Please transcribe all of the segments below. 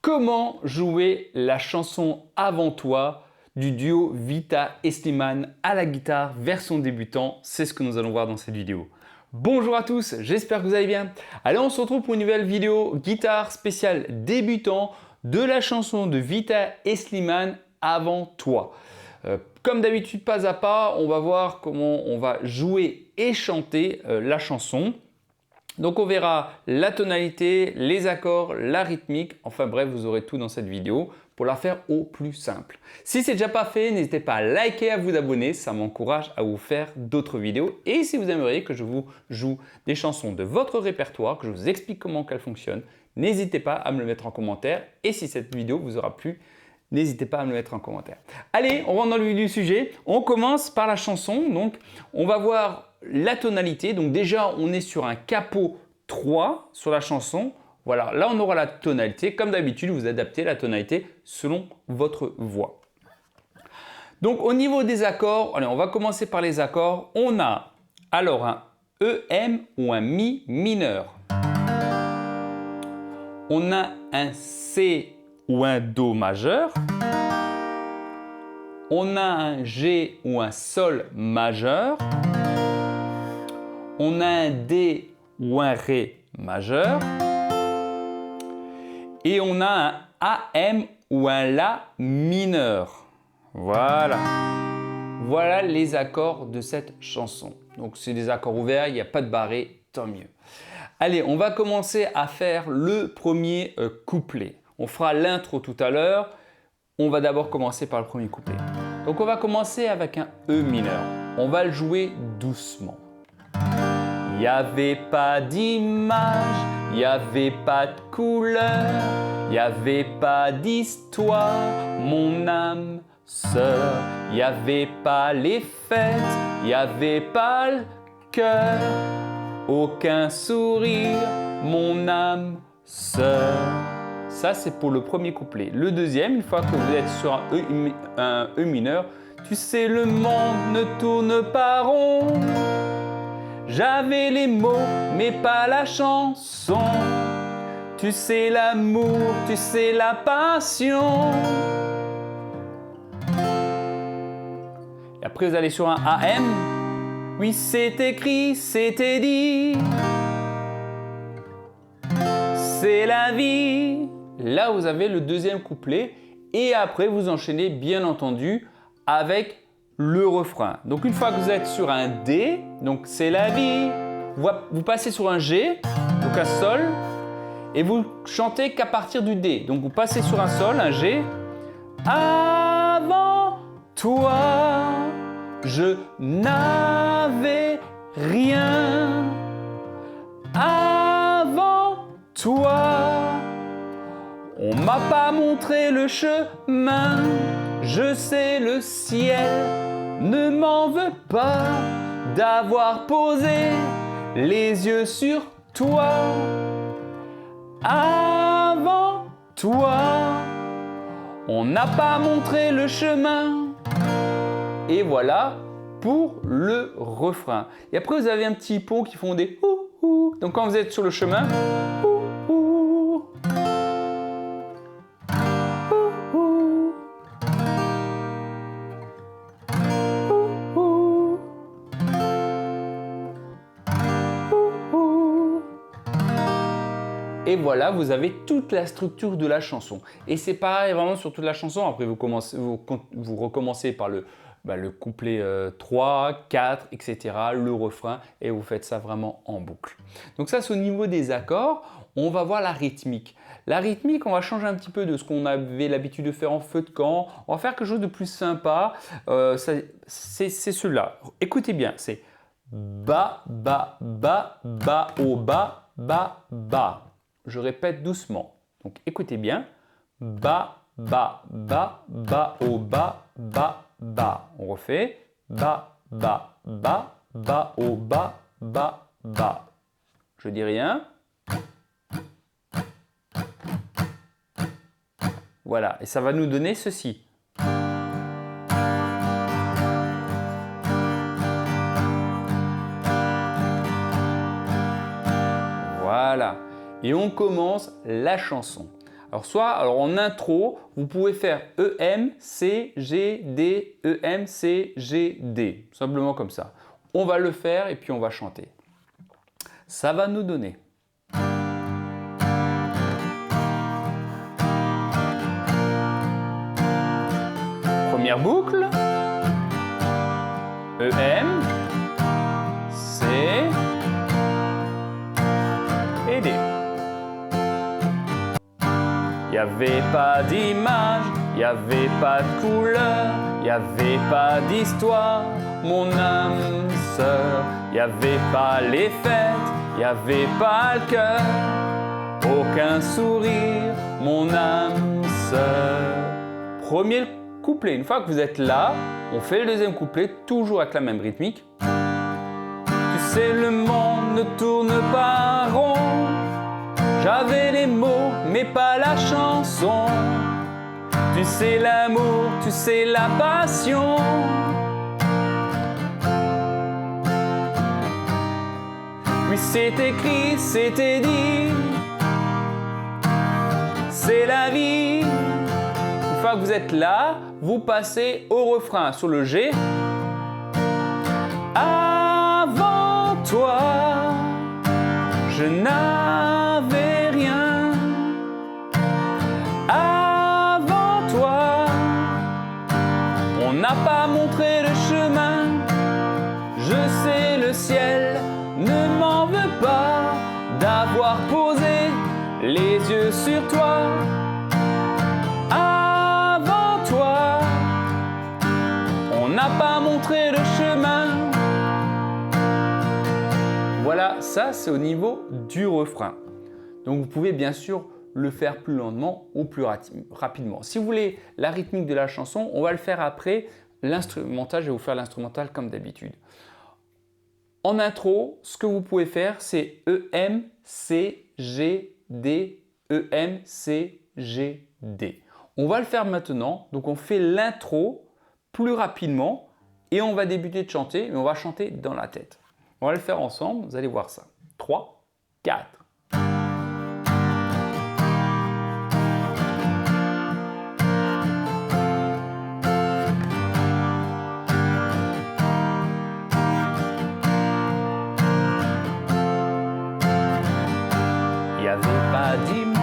Comment jouer la chanson Avant toi du duo Vita et Slimane à la guitare version débutant? C'est ce que nous allons voir dans cette vidéo. Bonjour à tous, j'espère que vous allez bien. Allez, on se retrouve pour une nouvelle vidéo guitare spéciale débutant de la chanson de Vita et Slimane Avant toi. Comme d'habitude, pas à pas, on va voir comment on va jouer et chanter la chanson. Donc on verra la tonalité, les accords, la rythmique, enfin bref, vous aurez tout dans cette vidéo pour la faire au plus simple. Si ce n'est déjà pas fait, n'hésitez pas à liker et à vous abonner, ça m'encourage à vous faire d'autres vidéos. Et si vous aimeriez que je vous joue des chansons de votre répertoire, que je vous explique comment qu'elles fonctionnent, n'hésitez pas à me le mettre en commentaire. Et si cette vidéo vous aura plu, n'hésitez pas à me le mettre en commentaire. Allez, on rentre dans le vif du sujet. On commence par la chanson. Donc, on va voir la tonalité. Donc déjà, on est sur un capot 3 sur la chanson. Voilà, là on aura la tonalité. Comme d'habitude, vous adaptez la tonalité selon votre voix. Donc au niveau des accords, allez, on va commencer par les accords. On a alors un EM ou un Mi mineur. On a un C ou un Do majeur. On a un G ou un Sol majeur. On a un D ou un Ré majeur. Et on a un AM ou un La mineur. Voilà. Voilà les accords de cette chanson. Donc c'est des accords ouverts, il n'y a pas de barré, tant mieux. Allez, on va commencer à faire le premier couplet. On fera l'intro tout à l'heure. On va d'abord commencer par le premier couplet. Donc on va commencer avec un E mineur. On va le jouer doucement. Il n'y avait pas d'image, il n'y avait pas de couleur, il n'y avait pas d'histoire, mon âme sœur. Il n'y avait pas les fêtes, il n'y avait pas le cœur, aucun sourire, mon âme sœur. Ça, c'est pour le premier couplet. Le deuxième, une fois que vous êtes sur un E mineur, tu sais, le monde ne tourne pas rond. J'avais les mots, mais pas la chanson. Tu sais l'amour, tu sais la passion. Et après, vous allez sur un AM. Oui, c'est écrit, c'était dit. C'est la vie. Là, vous avez le deuxième couplet. Et après, vous enchaînez, bien entendu, avec le refrain. Donc une fois que vous êtes sur un D, donc c'est la vie, vous passez sur un G, donc un Sol, et vous chantez qu'à partir du D. Donc vous passez sur un Sol, un G. Avant toi, je n'avais rien. Avant toi, on m'a pas montré le chemin. Je sais le ciel ne m'en veut pas d'avoir posé les yeux sur toi. Avant toi, on n'a pas montré le chemin. Et voilà pour le refrain. Et après, vous avez un petit pot qui font des ouh ouh. Donc quand vous êtes sur le chemin, ouh ouh. Et voilà, vous avez toute la structure de la chanson. Et c'est pareil vraiment sur toute la chanson. Après, vous recommencez par le couplet 3, 4, etc., le refrain, et vous faites ça vraiment en boucle. Donc ça, c'est au niveau des accords. On va voir la rythmique. La rythmique, on va changer un petit peu de ce qu'on avait l'habitude de faire en feu de camp. On va faire quelque chose de plus sympa. C'est cela. Écoutez bien, c'est ba, ba, ba, ba, au bas, ba, ba. Je répète doucement. Donc écoutez bien. Ba, ba, ba, ba, au bas, ba, ba. On refait. Ba, ba, ba, ba, au bas, ba, ba. Je dis rien. Voilà. Et ça va nous donner ceci. Voilà. Et on commence la chanson. Alors en intro, vous pouvez faire E, M, C, G, D, E, M, C, G, D. Simplement comme ça. On va le faire et puis on va chanter. Ça va nous donner. Première boucle. E, M, C et D. Il n'y avait pas d'image, il n'y avait pas de couleur, il n'y avait pas d'histoire, mon âme sœur. Il n'y avait pas les fêtes, il n'y avait pas le cœur, aucun sourire, mon âme sœur. Premier couplet, une fois que vous êtes là, on fait le deuxième couplet, toujours avec la même rythmique. Tu sais, le monde ne tourne pas rond. J'avais les mots, mais pas la chanson. Tu sais l'amour, tu sais la passion. Oui, c'est écrit, c'était dit. C'est la vie. Une fois que vous êtes là, vous passez au refrain sur le G. Avant toi, je n'avais rien. Avant toi, on n'a pas montré le chemin. Je sais, le ciel ne m'en veut pas d'avoir posé les yeux sur toi. Avant toi, on n'a pas montré le chemin. Voilà, ça c'est au niveau du refrain. Donc vous pouvez bien sûr le faire plus lentement ou plus rapidement. Si vous voulez la rythmique de la chanson, on va le faire après l'instrumental. Je vais vous faire l'instrumental comme d'habitude. En intro, ce que vous pouvez faire, c'est E, M, C, G, D, E, M, C, G, D. On va le faire maintenant. Donc on fait l'intro plus rapidement et on va débuter de chanter, mais on va chanter dans la tête. On va le faire ensemble, vous allez voir ça. 3, 4. Il n'y avait pas d'image.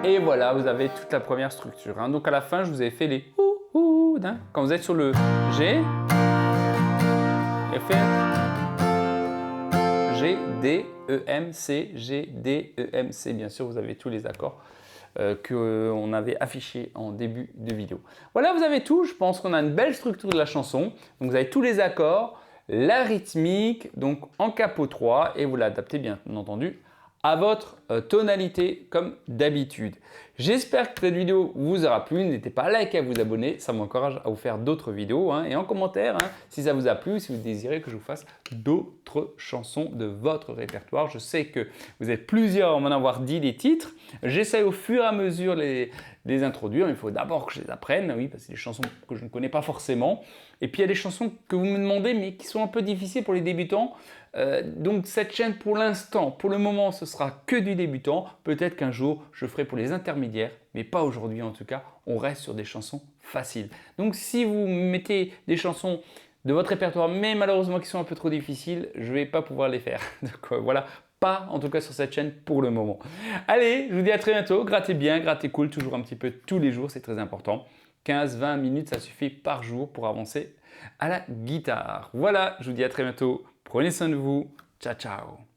Et voilà, vous avez toute la première structure. Hein. Donc à la fin, je vous ai fait les ou. Hein. Quand vous êtes sur le G, et fait G, D, E, M, C, G, D, E, M, C. Bien sûr, vous avez tous les accords qu'on avait affichés en début de vidéo. Voilà, vous avez tout. Je pense qu'on a une belle structure de la chanson. Donc vous avez tous les accords, la rythmique, donc en capot 3, et vous l'adaptez bien entendu à votre tonalité comme d'habitude. J'espère que cette vidéo vous aura plu. N'hésitez pas à liker, à vous abonner. Ça m'encourage à vous faire d'autres vidéos. Hein. Et en commentaire, hein, si ça vous a plu, si vous désirez que je vous fasse d'autres chansons de votre répertoire. Je sais que vous êtes plusieurs à m'en avoir dit des titres. J'essaie au fur et à mesure les introduire. Il faut d'abord que je les apprenne, oui, parce que c'est des chansons que je ne connais pas forcément. Et puis il y a des chansons que vous me demandez, mais qui sont un peu difficiles pour les débutants. Donc cette chaîne pour l'instant, pour le moment, ce sera que du débutant. Peut-être qu'un jour, je ferai pour les intermédiaires, mais pas aujourd'hui en tout cas. On reste sur des chansons faciles. Donc si vous mettez des chansons de votre répertoire, mais malheureusement qui sont un peu trop difficiles, je ne vais pas pouvoir les faire. Donc voilà, pas en tout cas sur cette chaîne pour le moment. Allez, je vous dis à très bientôt. Grattez bien, grattez cool, toujours un petit peu tous les jours, c'est très important. 15-20 minutes, ça suffit par jour pour avancer à la guitare. Voilà, je vous dis à très bientôt. Prenez soin de vous. Ciao, ciao.